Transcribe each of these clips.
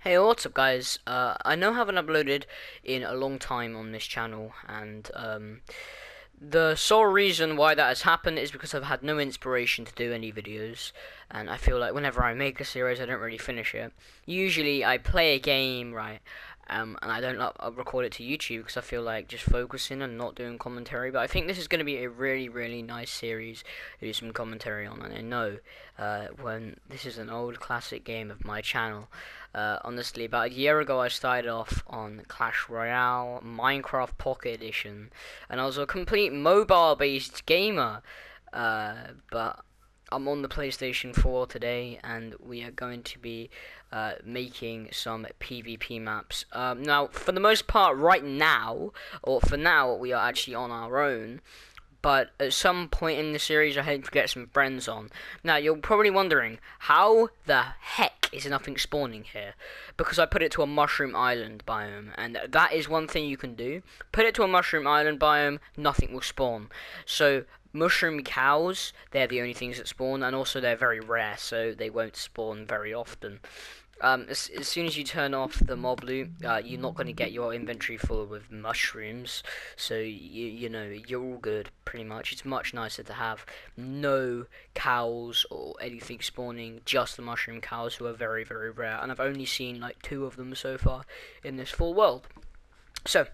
Hey, what's up, guys? I know I haven't uploaded in a long time on this channel, and the sole reason why that has happened is because I've had no inspiration to do any videos, and I feel like whenever I make a series, I don't really finish it. Usually, I play a game, right, and I don't record it to YouTube because I feel like just focusing and not doing commentary. But I think this is going to be a really, really nice series to do some commentary on, and I know when this is an old classic game of my channel. Honestly, about a year ago, I started off on Clash Royale, Minecraft Pocket Edition, and I was a complete mobile-based gamer. But I'm on the PlayStation 4 today, and we are going to be making some PvP maps. Now, for the most part, right now, or for now, we are actually on our own. But at some point in the series, I hope to get some friends on. Now, you're probably wondering, how the heck is nothing spawning here? Because I put it to a mushroom island biome, and that is one thing you can do. Put it to a mushroom island biome, nothing will spawn. So, mushroom cows, they're the only things that spawn, and also they're very rare, so they won't spawn very often. As soon as you turn off the mob loot, you're not going to get your inventory full with mushrooms, so you know you're all good pretty much. It's much nicer to have no cows or anything spawning, just the mushroom cows, who are very, very rare, and I've only seen like 2 of them so far in this full world. So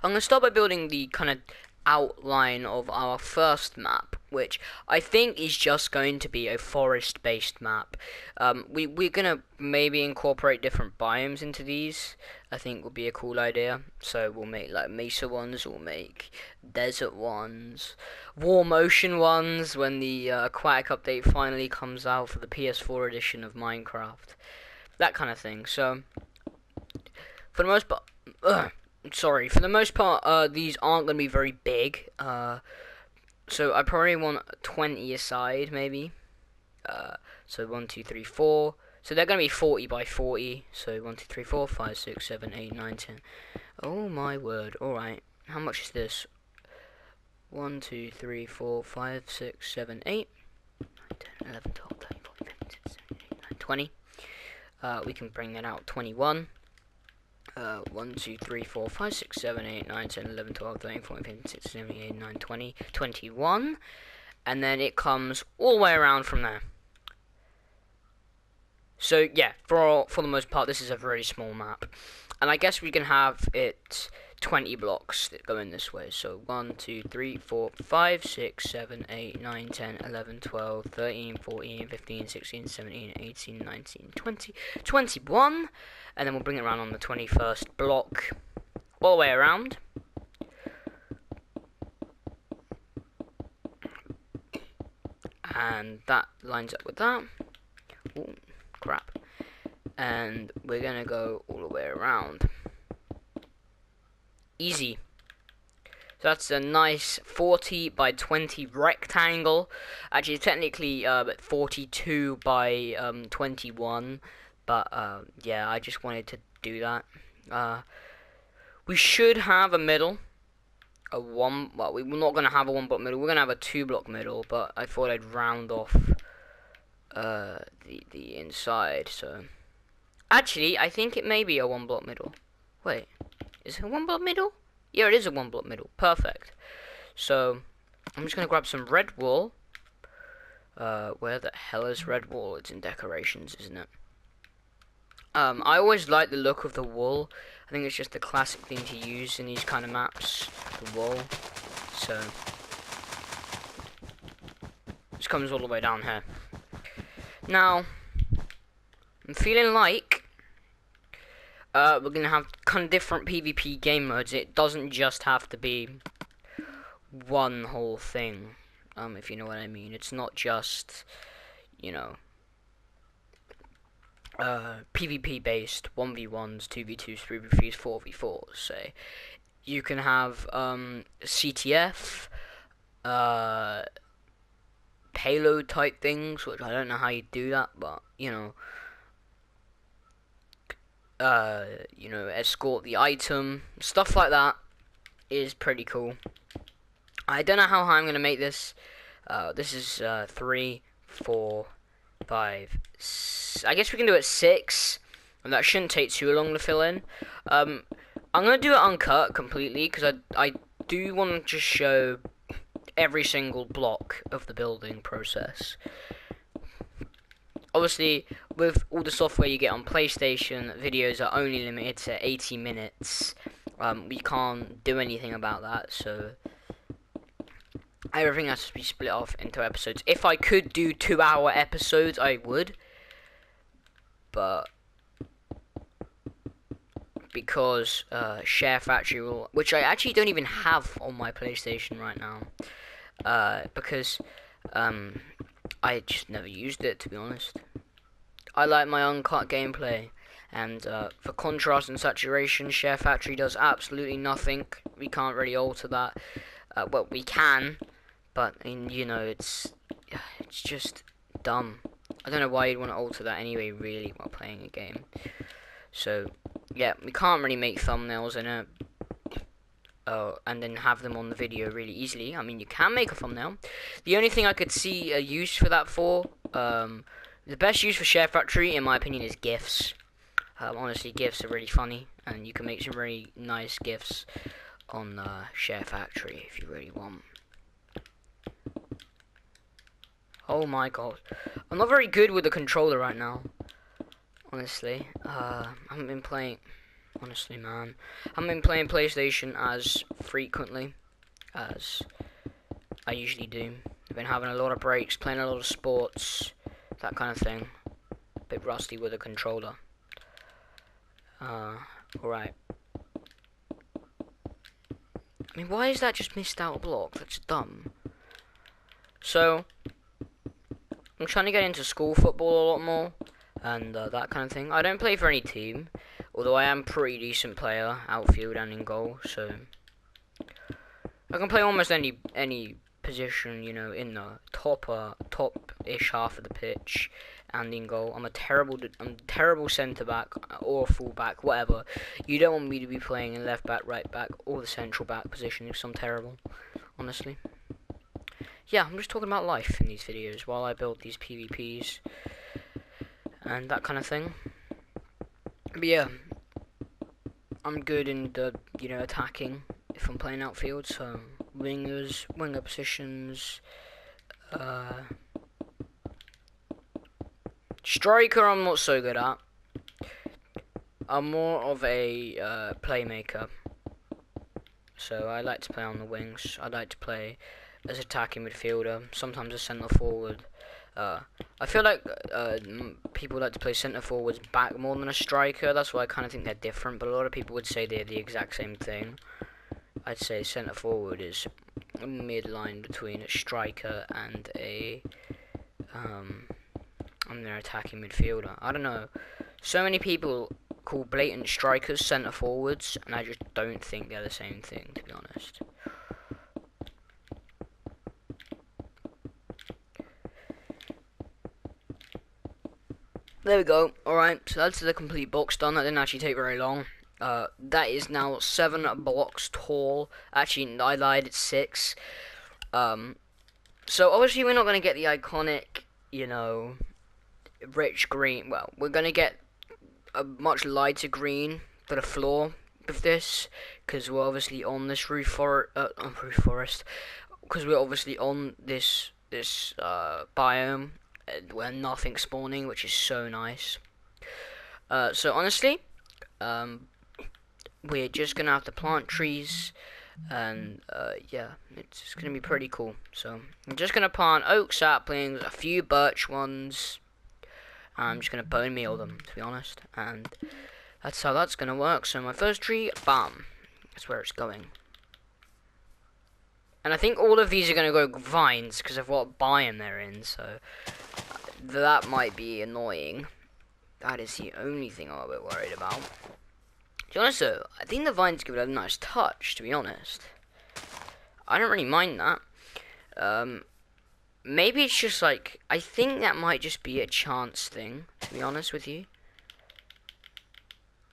I'm going to start by building the kind of outline of our first map, which I think is just going to be a forest-based map. We're gonna maybe incorporate different biomes into these. I think would be a cool idea. So we'll make like mesa ones, we'll make desert ones, warm ocean ones when the aquatic update finally comes out for the PS4 edition of Minecraft. That kind of thing. So for the most part, for the most part, these aren't going to be very big. So I probably want 20 aside, maybe. So 1, 2, 3, 4. So they're going to be 40 by 40. So 1, 2, 3, 4, 5, 6, 7, 8, 9, 10. Oh my word. Alright. How much is this? 1, 2, 3, 4, 5, 6, 7, 8, 9, 10, 11, 12, 13, 14, 15, 16, 17, 18, 19, 20. We can bring that out 21. 1, 2, 3, 4, 5, 6, 7, 8, 9, 10, 11, 12, 13, 14, 15, 16, 17, 18, 19, 20, 21. And then it comes all the way around from there. So yeah, for the most part, this is a very small map. And I guess we can have it 20 blocks that go in this way. So 1, 2, 3, 4, 5, 6, 7, 8, 9, 10, 11, 12, 13, 14, 15, 16, 17, 18, 19, 20, 21. And then we'll bring it around on the 21st block, all the way around. And that lines up with that. Ooh, crap. And we're gonna go all the way around. Easy. So that's a nice 40 by 20 rectangle. Actually, technically 42 by 21. But yeah, I just wanted to do that. We should have a middle. Well, we're not going to have a 1 block middle. We're going to have a 2 block middle. But I thought I'd round off the inside. So actually, I think it may be a 1 block middle. Wait, is it a 1 block middle? Yeah, it is a 1 block middle. Perfect. So I'm just going to grab some red wool. Where the hell is red wool? It's in decorations, isn't it? I always like the look of the wool. I think it's just the classic thing to use in these kind of maps, the wool. So this comes all the way down here. Now I'm feeling like we're gonna have kind of different PvP game modes. It doesn't just have to be one whole thing, if you know what I mean. It's not just, you know, PvP based 1v1s, 2v2s, 3v3s, 4v4s. Say you can have CTF, payload type things, which I don't know how you do that, but you know, escort the item, stuff like that is pretty cool. I don't know how high I'm gonna make this. This is 3, 4, 5. I guess we can do it 6. and that shouldn't take too long to fill in. I'm gonna do it uncut completely because I do want to just show every single block of the building process. Obviously, with all the software you get on PlayStation, videos are only limited to 80 minutes. We can't do anything about that, so everything has to be split off into episodes. If I could do 2-hour episodes, I would, but because Share Factory will, which I actually don't even have on my PlayStation right now, because I just never used it, to be honest. I like my uncut gameplay, and for contrast and saturation, Share Factory does absolutely nothing. We can't really alter that. Well, we can, but you know, it's just dumb. I don't know why you'd want to alter that anyway, really, while playing a game. So, yeah, we can't really make thumbnails in it. And then have them on the video really easily. I mean, you can make a thumbnail. The only thing I could see a use for that for, the best use for Share Factory, in my opinion, is GIFs. Honestly, GIFs are really funny, and you can make some really nice GIFs on Share Factory if you really want. Oh my god. I'm not very good with the controller right now. Honestly. I haven't been playing... Honestly, man. I haven't been playing PlayStation as frequently as I usually do. I've been having a lot of breaks, playing a lot of sports, that kind of thing. A bit rusty with a controller. Alright. I mean, why is that just missed out a block? That's dumb. So, I'm trying to get into school football a lot more, and that kind of thing. I don't play for any team, although I am a pretty decent player, outfield and in goal, so I can play almost any position, you know, in the top-ish half of the pitch and in goal. I'm terrible centre back or full back, whatever. You don't want me to be playing in left back, right back, or the central back position because I'm terrible, honestly. Yeah, I'm just talking about life in these videos while I build these PvPs and that kind of thing. But yeah, I'm good in the, you know, attacking if I'm playing outfield, so winger positions, striker I'm not so good at. I'm more of a playmaker, so I like to play on the wings. I like to play as attacking midfielder, sometimes a centre forward. I feel like people like to play centre forwards back more than a striker. That's why I kind of think they're different, but a lot of people would say they're the exact same thing. I'd say centre forward is a midline between a striker and their attacking midfielder. I don't know. So many people call blatant strikers centre forwards, and I just don't think they're the same thing, to be honest. There we go. Alright, so that's the complete box done. That didn't actually take very long. That is now 7 blocks tall. Actually, I lied, it's 6. So obviously we're not going to get the iconic, you know, rich green. Well, we're going to get a much lighter green for the floor with this, because we're obviously on this roof forest, because we're obviously on this biome where nothing's spawning, which is so nice. So honestly, we're just gonna have to plant trees, and yeah, it's gonna be pretty cool. So I'm just gonna plant oak saplings, a few birch ones. I'm just gonna bone meal them, to be honest, and that's how that's gonna work. So my first tree, bam, that's where it's going. And I think all of these are gonna go vines because of what biome they're in, so that might be annoying. That is the only thing I'm a bit worried about. To be honest though, I think the vines give it a nice touch, to be honest. I don't really mind that. Maybe it's just like, I think that might just be a chance thing, to be honest with you.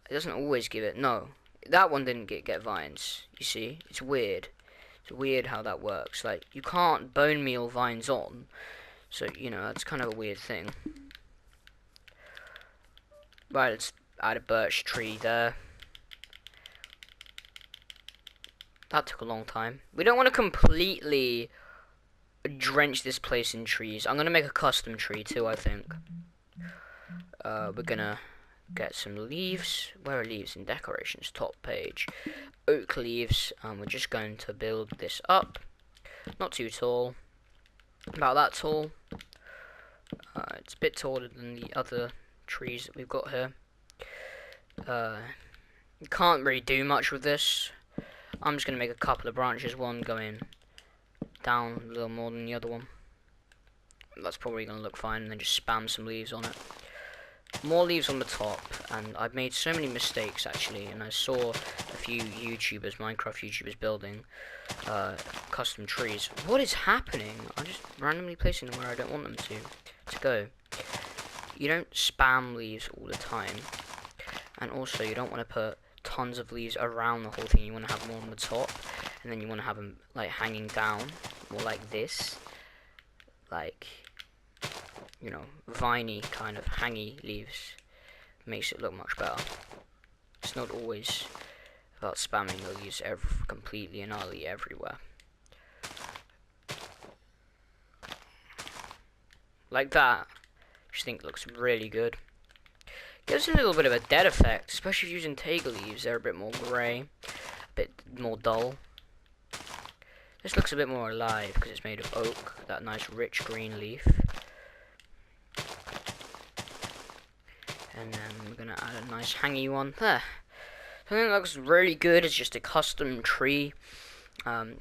It doesn't always give it, no. That one didn't get vines, you see. It's weird. It's weird how that works. Like, you can't bone meal vines on. So, you know, that's kind of a weird thing. Right, let's Add a birch tree there. That took a long time. We don't want to completely drench this place in trees. I'm gonna make a custom tree too, I think. We're gonna get some leaves. Where are leaves? In decorations, top page. Oak leaves. We're just going to build this up. Not too tall. About that tall. It's a bit taller than the other trees that we've got here. You can't really do much with this. I'm just going to make a couple of branches, one going down a little more than the other one. That's probably going to look fine, and then just spam some leaves on it. More leaves on the top, and I've made so many mistakes actually, and I saw a few YouTubers, Minecraft YouTubers building custom trees. What is happening? I'm just randomly placing them where I don't want them to go. You don't spam leaves all the time, and also you don't want to put tons of leaves around the whole thing. You want to have more on the top, and then you want to have them like hanging down, more like this, like, you know, viney kind of hangy leaves. Makes it look much better. It's not always about spamming the leaves completely and utterly everywhere. Like that. I just think it looks really good. Gives a little bit of a dead effect, especially using Taiga leaves. They're a bit more grey, a bit more dull. This looks a bit more alive because it's made of oak, that nice rich green leaf. And then we're gonna add a nice hangy one there. Something that looks really good is just a custom tree.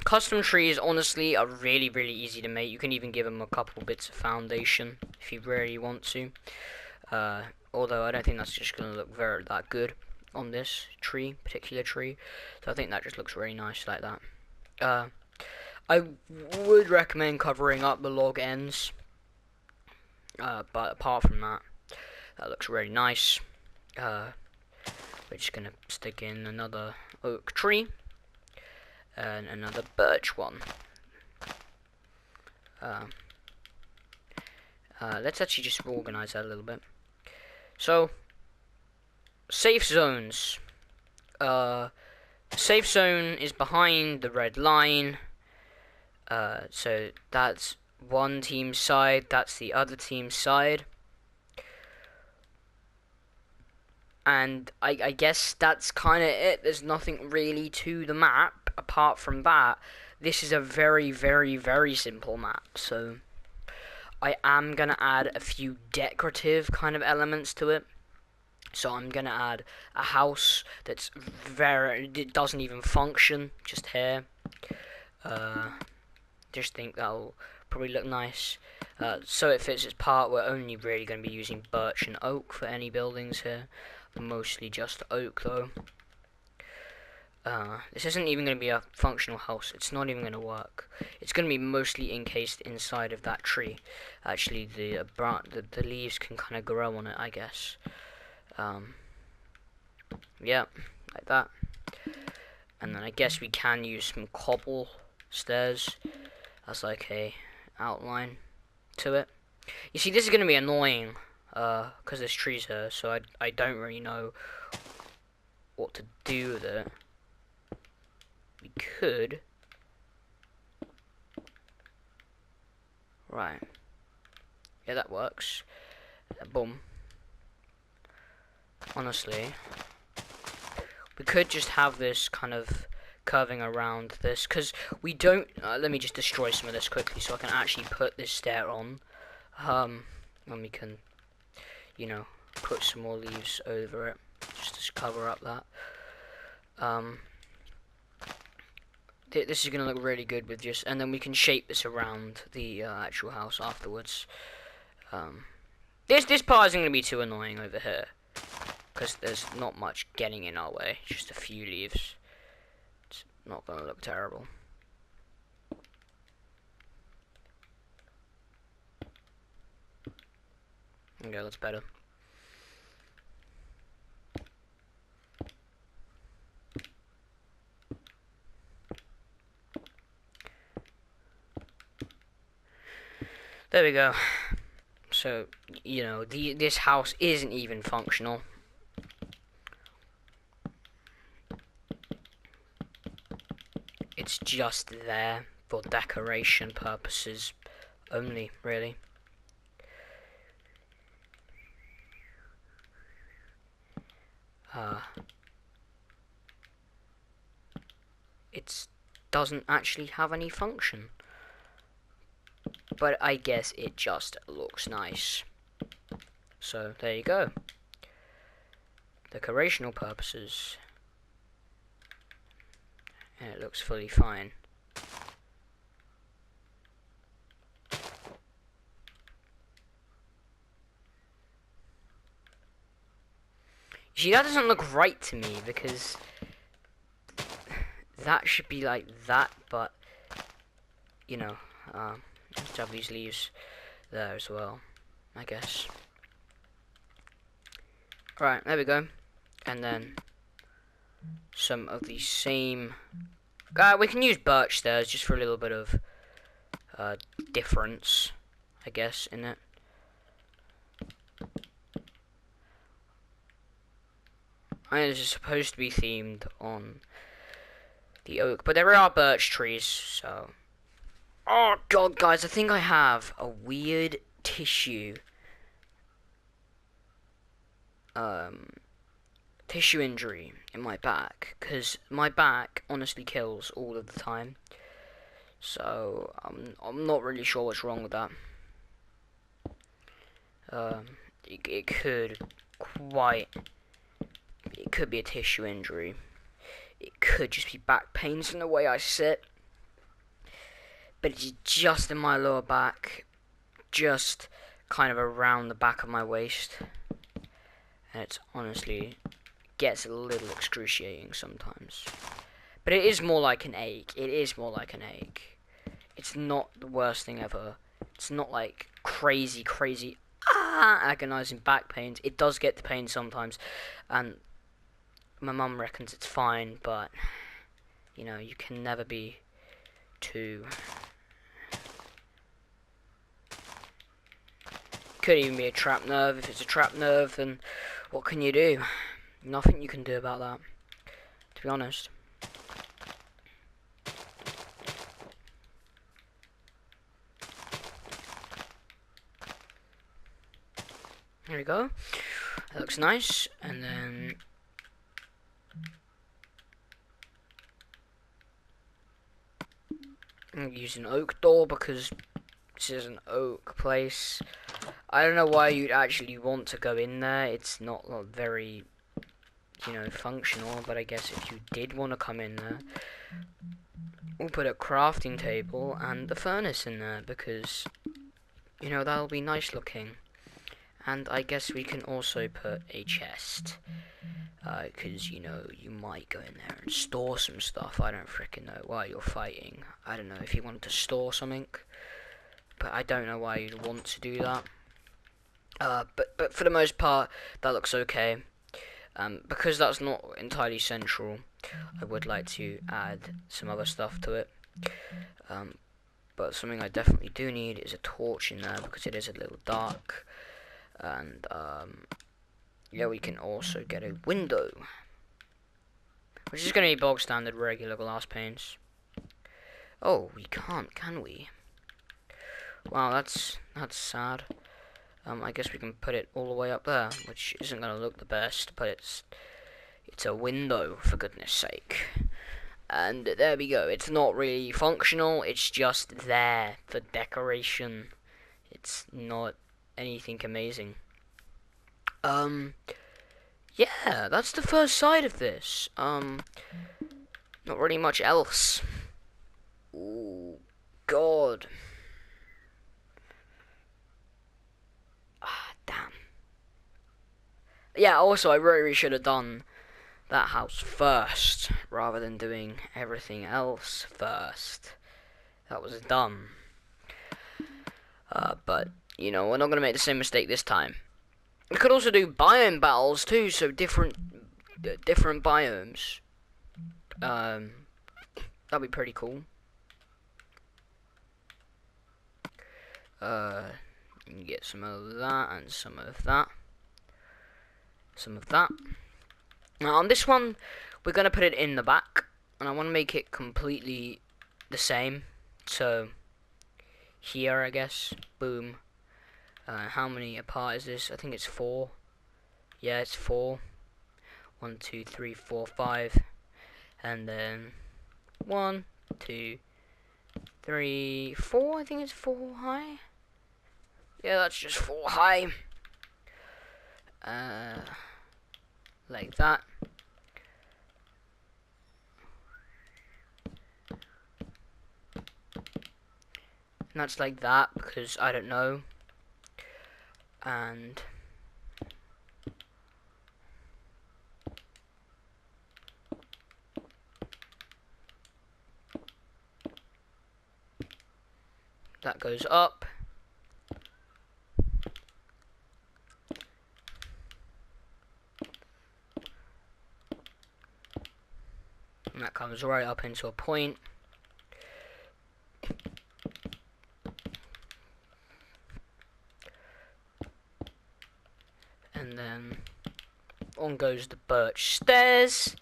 Custom trees, honestly, are really, really easy to make. You can even give them a couple bits of foundation if you really want to. Although I don't think that's just going to look that good on this particular tree. So I think that just looks really nice like that. I would recommend covering up the log ends. But apart from that, that looks really nice. We're just going to stick in another oak tree. And another birch one. Let's actually just organize that a little bit. So, safe zones. Safe zone is behind the red line. So that's one team's side, that's the other team's side. And I guess that's kind of it. There's nothing really to the map apart from that. This is a very, very, very simple map. So I am going to add a few decorative kind of elements to it. So I'm going to add a house that's it doesn't even function, just here. Just think that'll probably look nice. So it fits its part. We're only really going to be using birch and oak for any buildings here. Mostly just oak though. This isn't even going to be a functional house. It's not even going to work. It's going to be mostly encased inside of that tree. Actually, the leaves can kind of grow on it, I guess. Yeah, like that. And then I guess we can use some cobble stairs as like a outline to it. You see, this is going to be annoying because there's trees here, so I don't really know what to do with it. We could. Right. Yeah, that works. Boom. Honestly, we could just have this kind of curving around this, because we don't. Let me just destroy some of this quickly so I can actually put this stair on. And we can, you know, put some more leaves over it just to cover up that. This is going to look really good with just, and then we can shape this around the actual house afterwards. This part isn't going to be too annoying over here, because there's not much getting in our way, just a few leaves. It's not going to look terrible. Okay, that's better. There we go. So, you know, this house isn't even functional. it's just there for decoration purposes only, really. It doesn't actually have any function, but I guess it just looks nice. So there you go. Decorational purposes, and it looks fully fine. You see, that doesn't look right to me, because that should be like that, but you know, let's have these leaves there as well, I guess. Right, there we go. And then some of the same. We can use birch there just for a little bit of difference, I guess, in it. I know this is supposed to be themed on the oak, but there are birch trees, so. Oh god, guys, I think I have a weird tissue injury in my back, because my back honestly kills all of the time, so I'm not really sure what's wrong with that. It could be a tissue injury. It could just be back pains in the way I sit, but it's just in my lower back, just kind of around the back of my waist, and it's honestly gets a little excruciating sometimes. But it is more like an ache. It's not the worst thing ever. It's not like crazy agonizing back pains. It does get the pain sometimes, and my mum reckons it's fine, but you know, you can never be too. Could even be a trapped nerve. If it's a trapped nerve, then what can you do? Nothing you can do about that, to be honest. There we go. That looks nice. And then I'm using oak door because this is an oak place. I don't know why you'd actually want to go in there. It's not very, you know, functional, but I guess if you did want to come in there, we'll put a crafting table and the furnace in there, because, you know, that'll be nice looking. And I guess we can also put a chest, because, you know, you might go in there and store some stuff. I don't frickin' know why you're fighting. I don't know if you want to store something, but I don't know why you'd want to do that. But for the most part, that looks okay. Because that's not entirely central, I would like to add some other stuff to it. But something I definitely do need is a torch in there, because it is a little dark. And yeah, we can also get a window, which is going to be bog standard regular glass panes. Oh, we can't, can we? Wow, that's sad. I guess we can put it all the way up there, which isn't going to look the best, but it's a window, for goodness sake. And there we go. It's not really functional, it's just there for decoration. It's not anything amazing. Yeah, that's the first side of this. Not really much else. Ooh, God. Damn. Yeah, also, I really should have done that house first, rather than doing everything else first. That was dumb. But, you know, we're not going to make the same mistake this time. We could also do biome battles, too, so different biomes. That'd be pretty cool. You can get some of that and some of that. Some of that. Now on this one, we're going to put it in the back. and I want to make it completely the same. So here, I guess, boom. How many apart is this? I think it's 4. Yeah, it's 4. 1, 2, 3, 4, 5, and then 1, 2, 3, 4. I think it's 4 high. Yeah, that's just 4 high. Like that. And that's like that because I don't know. And that goes up. And that comes right up into a point. And then on goes the birch stairs.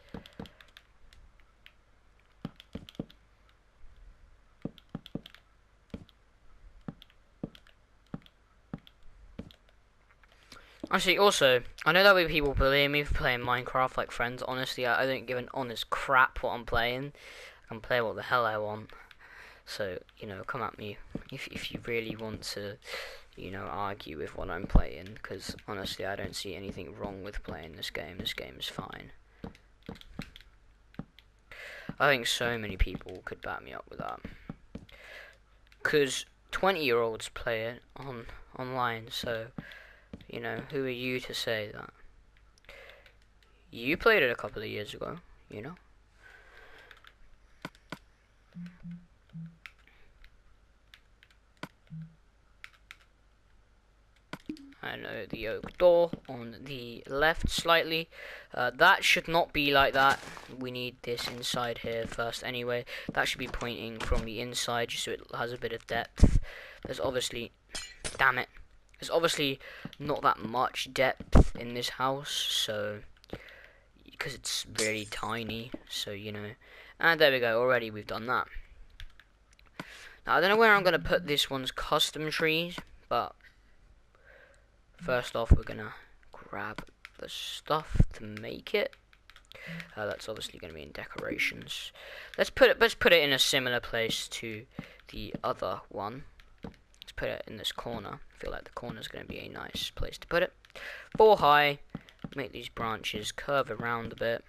Actually, also, I know that way people believe me for playing Minecraft like friends. Honestly, I don't give an honest crap what I'm playing. I can play what the hell I want. So, you know, come at me if you really want to, you know, argue with what I'm playing. Because, honestly, I don't see anything wrong with playing this game. This game is fine. I think so many people could back me up with that. Because 20-year-olds play it online, so... You know, who are you to say that? You played it a couple of years ago, you know? I know the oak door on the left slightly. That should not be like that. We need this inside here first anyway. That should be pointing from the inside just so it has a bit of depth. There's obviously... Damn it. There's obviously not that much depth in this house, so... Because it's really tiny, so, you know. And there we go, already we've done that. Now, I don't know where I'm going to put this one's custom trees, but... First off, we're going to grab the stuff to make it. That's obviously going to be in decorations. Let's put it in a similar place to the other one. Let's put it in this corner. I feel like the corner is going to be a nice place to put it. 4 high. Make these branches curve around a bit.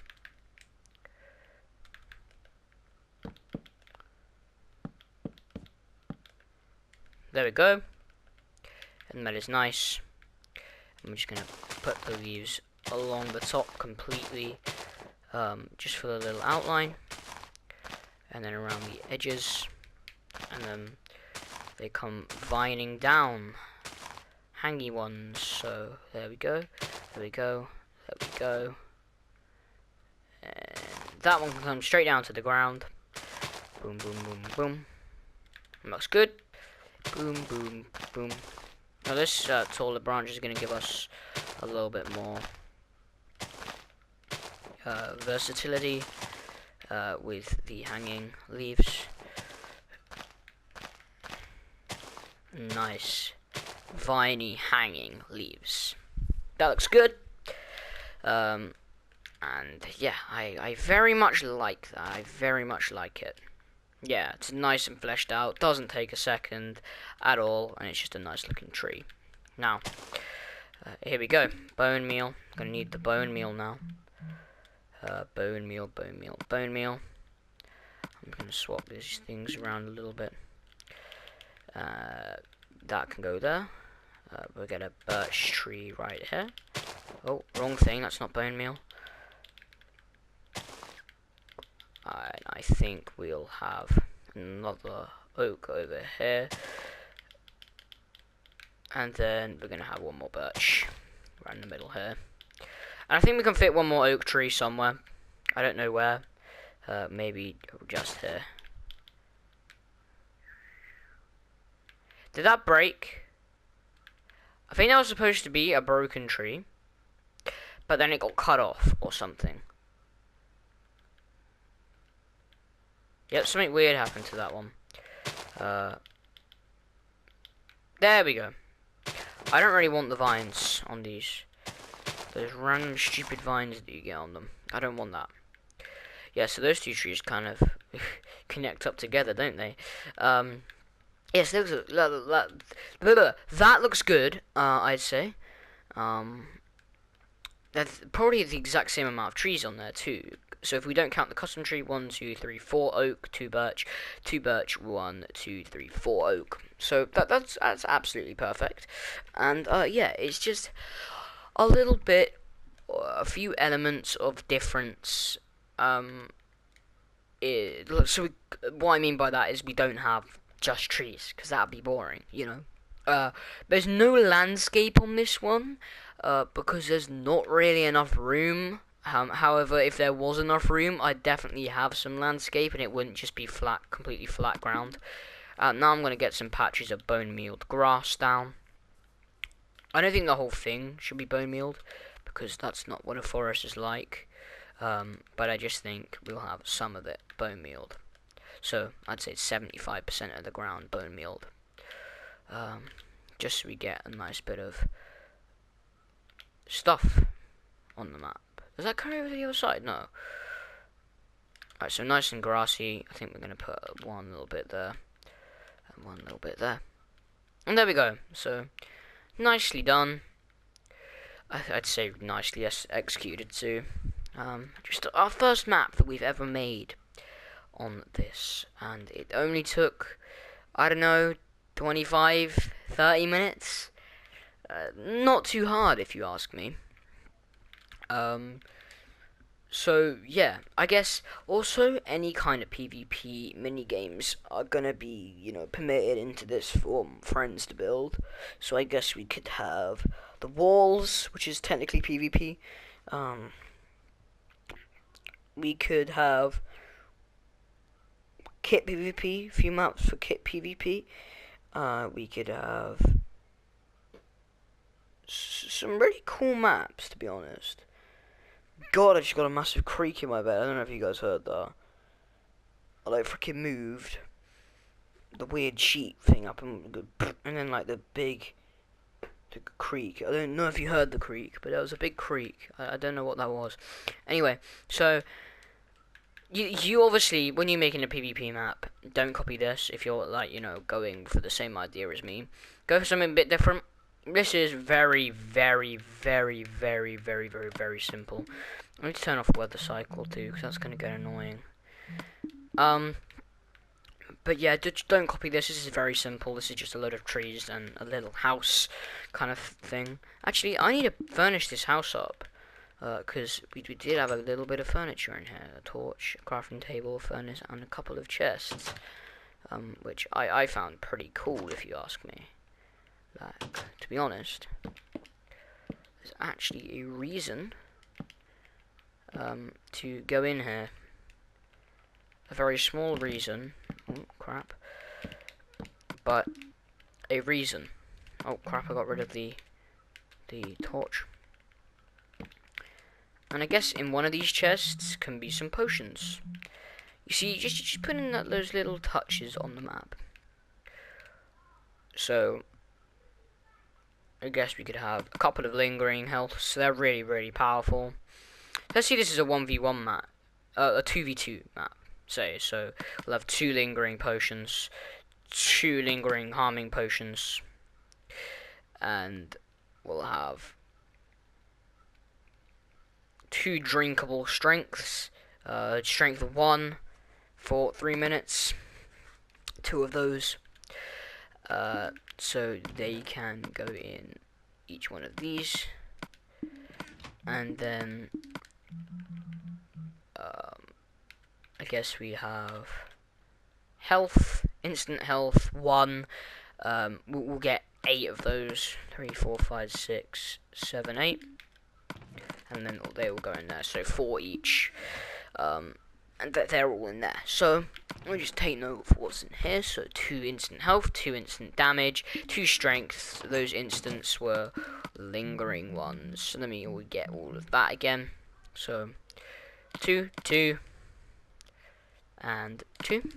There we go. And that is nice. I'm just going to put the leaves along the top completely. Just for the little outline. And then around the edges. And then they come vining down. Hangy ones. So there we go. There we go. There we go. And that one can come straight down to the ground. Boom, boom, boom, boom. Looks good. Boom, boom, boom. Now this taller branch is going to give us a little bit more versatility with the hanging leaves. Nice. Viney hanging leaves. That looks good. And yeah, I very much like that. I very much like it. Yeah, it's nice and fleshed out. Doesn't take a second at all, and it's just a nice looking tree. Now, here we go. Bone meal. I'm gonna need the bone meal now. Bone meal, bone meal, bone meal. I'm gonna swap these things around a little bit. That can go there. We'll get a birch tree right here. Oh, wrong thing. That's not bone meal. And I think we'll have another oak over here. And then we're going to have one more birch right in the middle here. And I think we can fit one more oak tree somewhere. I don't know where. Maybe just here. Did that break? I think that was supposed to be a broken tree. But then it got cut off or something. Yep, something weird happened to that one. There we go. I don't really want the vines on these. Those random stupid vines that you get on them. I don't want that. Yeah, so those two trees kind of connect up together, don't they? Yes, that looks good, I'd say. That's probably the exact same amount of trees on there, too. So if we don't count the custom tree, 1, 2, 3, 4 oak, 2 birch, 1, 2, 3, 4 oak. So that's absolutely perfect. And yeah, it's just a little bit, a few elements of difference. What I mean by that is we don't have just trees, because that'd be boring, you know. There's no landscape on this one, because there's not really enough room. However, if there was enough room, I'd definitely have some landscape, and it wouldn't just be flat, completely flat ground. Now I'm going to get some patches of bone mealed grass down. I don't think the whole thing should be bone mealed, because that's not what a forest is like. But I just think we'll have some of it bone mealed. So I'd say 75% of the ground bone mealed. Just so we get a nice bit of stuff on the map. Does that carry over to the other side? No. Alright, so nice and grassy. I think we're going to put one little bit there. And one little bit there. And there we go. So, nicely done. I'd say nicely executed too. Just our first map that we've ever made on this. And it only took, I don't know, 25, 30 minutes. Not too hard if you ask me. So yeah, I guess also any kind of PvP mini games are gonna be, you know, permitted into this for friends to build. So I guess we could have the walls, which is technically PvP. We could have kit PvP, few maps for kit PvP. We could have some really cool maps, to be honest. God, I just got a massive creak in my bed. I don't know if you guys heard that. I like freaking moved the weird sheet thing up and then like the creak. I don't know if you heard the creak, but there was a big creak. I don't know what that was. Anyway, so you obviously, when you're making a PvP map, don't copy this if you're like, you know, going for the same idea as me. Go for something a bit different. This is very, very, very, very, very, very, very simple. I need to turn off weather cycle too, because that's going to get annoying. But yeah, don't copy this. This is very simple. This is just a load of trees and a little house kind of thing. Actually, I need to furnish this house up, because we did have a little bit of furniture in here. A torch, a crafting table, a furnace, and a couple of chests, which I found pretty cool, if you ask me. Like, to be honest, there's actually a reason to go in here. A very small reason. Oh, crap. But a reason. Oh, crap, I got rid of the torch. And I guess in one of these chests can be some potions. You see, just put in those little touches on the map. So I guess we could have a couple of lingering health, so they're really, really powerful. Let's see, this is a 1v1 map, a 2v2 map, say. So we'll have 2 lingering potions, 2 lingering harming potions, and we'll have 2 drinkable strengths, strength of 1 for 3 minutes, 2 of those. So they can go in each one of these, and then I guess we have health, instant health 1. We'll get 8 of those. 3, 4, 5, 6, 7, 8, and then they will go in there. So 4 each, and they're all in there. So let me just take note of what's in here. So 2 instant health, 2 instant damage, 2 strength. Those instants were lingering ones. So let me get all of that again. So 2, 2, and 2,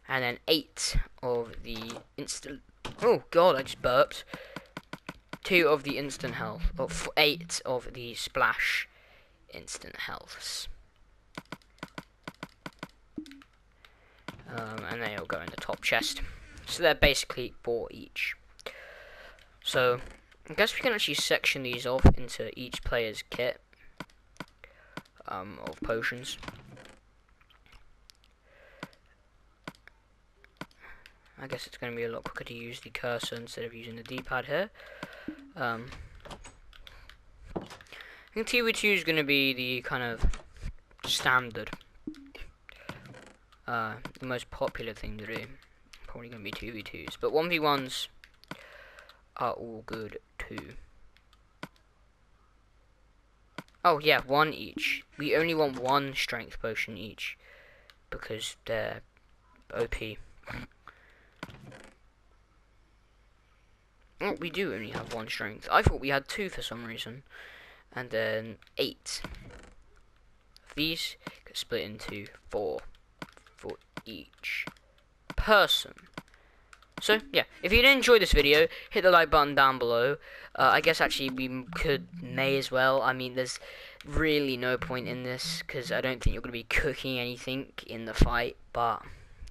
and then 8 of the instant. Oh god, I just burped. 2 of the instant health, or 8 of the splash instant healths. And they will go in the top chest. So they're basically 4 each. So I guess we can actually section these off into each player's kit of potions. I guess it's going to be a lot quicker to use the cursor instead of using the D-pad here. I think 2v2 is going to be the kind of standard, the most popular thing to do. Probably going to be 2v2s, but 1v1s are all good too. Oh yeah, 1 each. We only want 1 strength potion each because they're OP. Oh, we do only have 1 strength. I thought we had 2 for some reason. And then 8. These get split into 4 for each person. So yeah, if you did enjoy this video, hit the like button down below. I guess actually we may as well. I mean, there's really no point in this because I don't think you're going to be cooking anything in the fight, but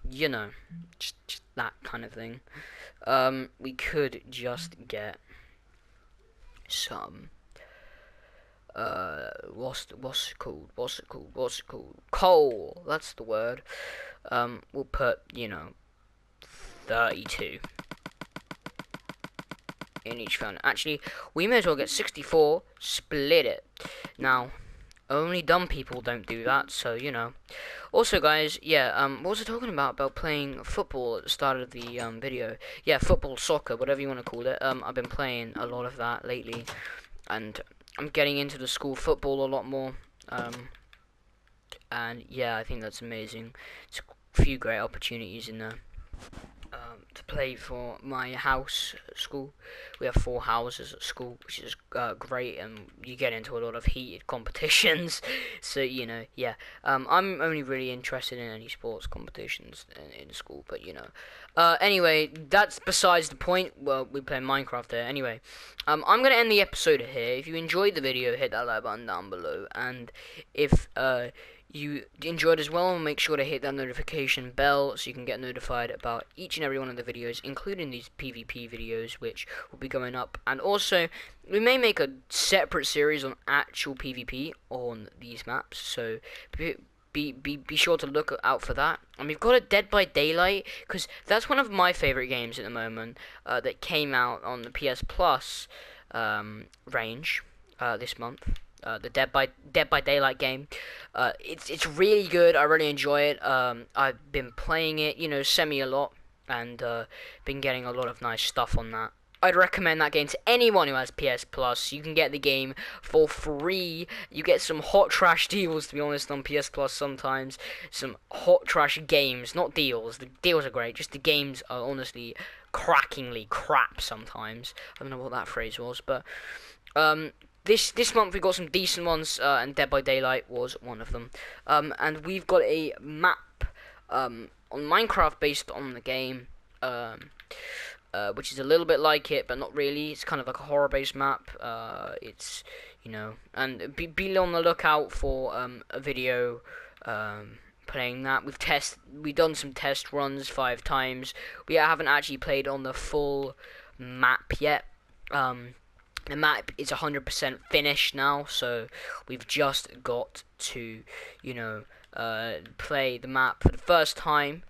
you know, just that kind of thing. We could just get some what's it called? Coal. That's the word. We'll put, you know, 32 in each phone. Actually, we may as well get 64, split it. Now, only dumb people don't do that, so you know. Also, guys, yeah, what was I talking about playing football at the start of the video? Yeah, football, soccer, whatever you want to call it. I've been playing a lot of that lately, and I'm getting into the school football a lot more. And yeah, I think that's amazing. It's a few great opportunities in there. To play for my house at school. We have 4 houses at school, which is great, and you get into a lot of heated competitions. So you know, yeah. I'm only really interested in any sports competitions in school, but you know. Anyway, that's besides the point. Well, we play Minecraft there. Anyway, I'm gonna end the episode here. If you enjoyed the video, hit that like button down below, and if you enjoyed as well, make sure to hit that notification bell so you can get notified about each and every one of the videos, including these PvP videos, which will be going up. And also, we may make a separate series on actual PvP on these maps, so be sure to look out for that. And we've got a Dead by Daylight, because that's one of my favorite games at the moment, that came out on the PS Plus range this month. The Dead by Daylight game. It's really good. I really enjoy it. I've been playing it, you know, semi a lot, and been getting a lot of nice stuff on that. I'd recommend that game to anyone who has PS Plus. You can get the game for free. You get some hot trash deals, to be honest, on PS Plus sometimes. Some hot trash games, not deals. The deals are great. Just the games are honestly crackingly crap sometimes. I don't know what that phrase was, but This month we got some decent ones, and Dead by Daylight was one of them. And we've got a map on Minecraft based on the game, which is a little bit like it, but not really. It's kind of like a horror-based map. It's, you know, and be on the lookout for a video playing that. We've done some test runs 5 times. We haven't actually played on the full map yet. The map is 100% finished now, so we've just got to, you know, play the map for the first time.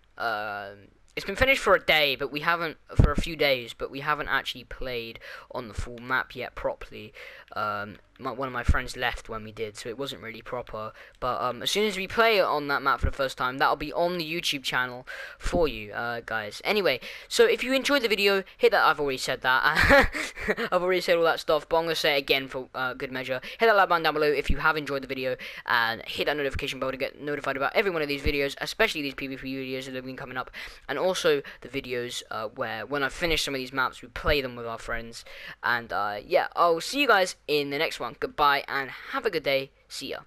It's been finished for a day, but we haven't, for a few days, but we haven't actually played on the full map yet properly. One of my friends left when we did, so it wasn't really proper. But as soon as we play on that map for the first time, that'll be on the YouTube channel for you guys. Anyway, so if you enjoyed the video, hit that. I've already said that. I've already said all that stuff, but I'm gonna say it again for good measure. Hit that like button down below if you have enjoyed the video, and hit that notification bell to get notified about every one of these videos, especially these PvP videos that have been coming up, and also the videos where when I finish some of these maps, we play them with our friends. And yeah, I'll see you guys in the next one. Goodbye and have a good day. See ya.